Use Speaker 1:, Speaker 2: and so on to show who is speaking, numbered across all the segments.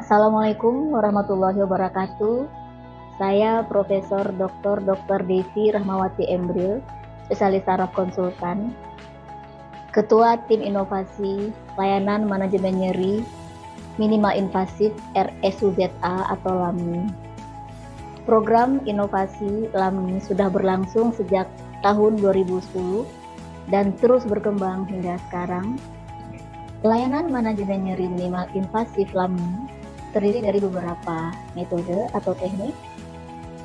Speaker 1: Assalamualaikum warahmatullahi wabarakatuh. Saya Profesor Dr. Devi Rahmawati Embril, spesialis saraf konsultan, Ketua Tim Inovasi Layanan Manajemen Nyeri Minimal Invasif RSUZA atau LAMNI. Program inovasi LAMNI sudah berlangsung sejak tahun 2010 dan terus berkembang hingga sekarang. Layanan manajemen nyeri minimal invasif LAMNI terdiri dari beberapa metode atau teknik.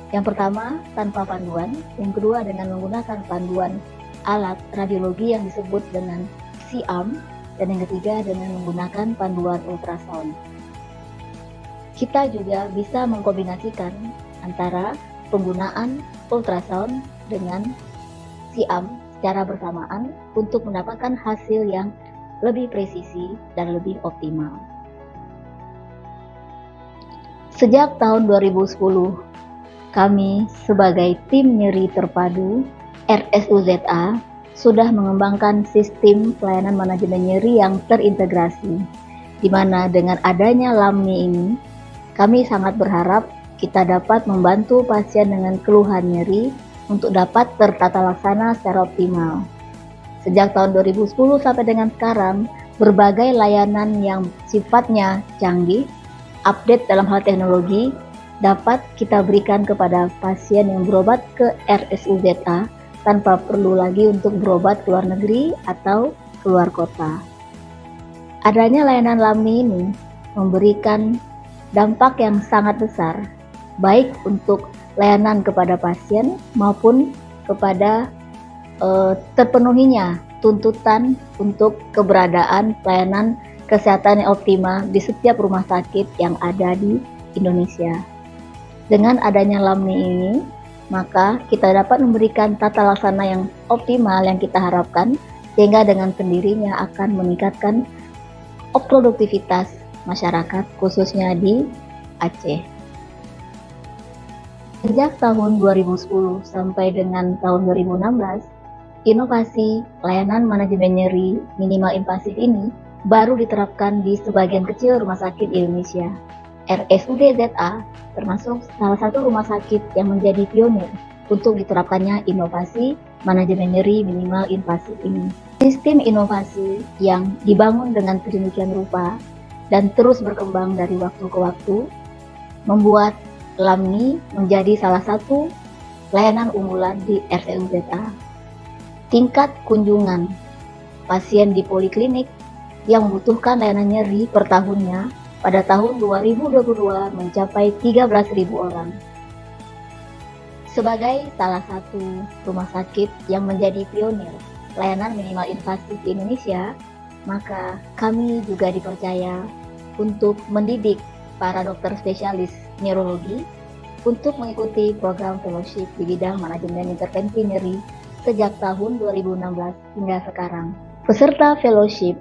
Speaker 1: Yang pertama, tanpa panduan. Yang kedua, dengan menggunakan panduan alat radiologi yang disebut dengan SIAM. Dan yang ketiga, dengan menggunakan panduan ultrasound. Kita juga bisa mengkombinasikan antara penggunaan ultrasound dengan SIAM secara bersamaan untuk mendapatkan hasil yang lebih presisi dan lebih optimal. Sejak tahun 2010, kami sebagai tim nyeri terpadu RSUZA sudah mengembangkan sistem pelayanan manajemen nyeri yang terintegrasi, di mana dengan adanya LAMNI ini, kami sangat berharap kita dapat membantu pasien dengan keluhan nyeri untuk dapat tertata laksana secara optimal. Sejak tahun 2010 sampai dengan sekarang, berbagai layanan yang sifatnya canggih, update dalam hal teknologi, dapat kita berikan kepada pasien yang berobat ke RSUZA tanpa perlu lagi untuk berobat ke luar negeri atau keluar kota. Adanya layanan LAMNI ini memberikan dampak yang sangat besar, baik untuk layanan kepada pasien maupun kepada terpenuhinya tuntutan untuk keberadaan pelayanan kesehatan yang optimal di setiap rumah sakit yang ada di Indonesia. Dengan adanya LAMNI ini, maka kita dapat memberikan tata laksana yang optimal yang kita harapkan, sehingga dengan sendirinya akan meningkatkan produktivitas masyarakat khususnya di Aceh. Sejak tahun 2010 sampai dengan tahun 2016, inovasi layanan manajemen nyeri minimal invasif ini baru diterapkan di sebagian kecil rumah sakit di Indonesia. RSUD ZA termasuk salah satu rumah sakit yang menjadi pionir untuk diterapkannya inovasi manajemen nyeri minimal invasif ini. Sistem inovasi yang dibangun dengan sedemikian rupa dan terus berkembang dari waktu ke waktu membuat LAMNI menjadi salah satu layanan unggulan di RSUZA. Tingkat kunjungan pasien di poliklinik yang membutuhkan layanan nyeri per tahunnya pada tahun 2022 mencapai 13.000 orang. Sebagai salah satu rumah sakit yang menjadi pionir layanan minimal invasif di Indonesia, maka kami juga dipercaya untuk mendidik para dokter spesialis neurologi untuk mengikuti program fellowship di bidang manajemen intervensi nyeri sejak tahun 2016 hingga sekarang. Peserta fellowship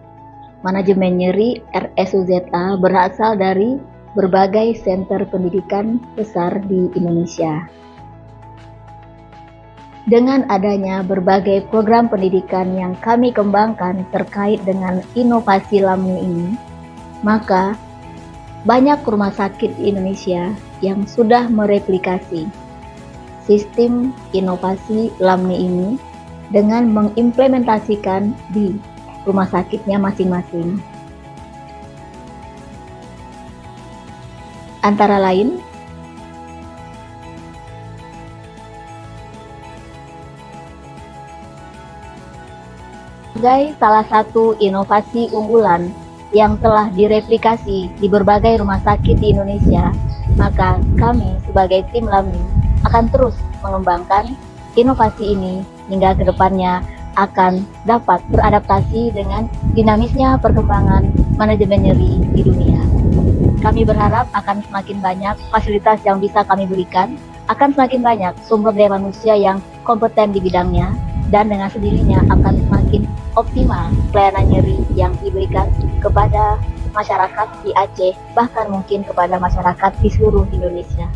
Speaker 1: manajemen nyeri RSUZA berasal dari berbagai senter pendidikan besar di Indonesia. Dengan adanya berbagai program pendidikan yang kami kembangkan terkait dengan inovasi LAMNI ini, maka banyak rumah sakit di Indonesia yang sudah mereplikasi sistem inovasi LAMNI ini dengan mengimplementasikan di rumah sakitnya masing-masing. Antara lain, sebagai salah satu inovasi unggulan yang telah direplikasi di berbagai rumah sakit di Indonesia, maka kami sebagai tim LAMNI akan terus mengembangkan inovasi ini hingga ke depannya akan dapat beradaptasi dengan dinamisnya perkembangan manajemen nyeri di dunia. Kami berharap akan semakin banyak fasilitas yang bisa kami berikan, akan semakin banyak sumber daya manusia yang kompeten di bidangnya, dan dengan sendirinya akan semakin optimal pelayanan nyeri yang diberikan kepada masyarakat di Aceh, bahkan mungkin kepada masyarakat di seluruh Indonesia.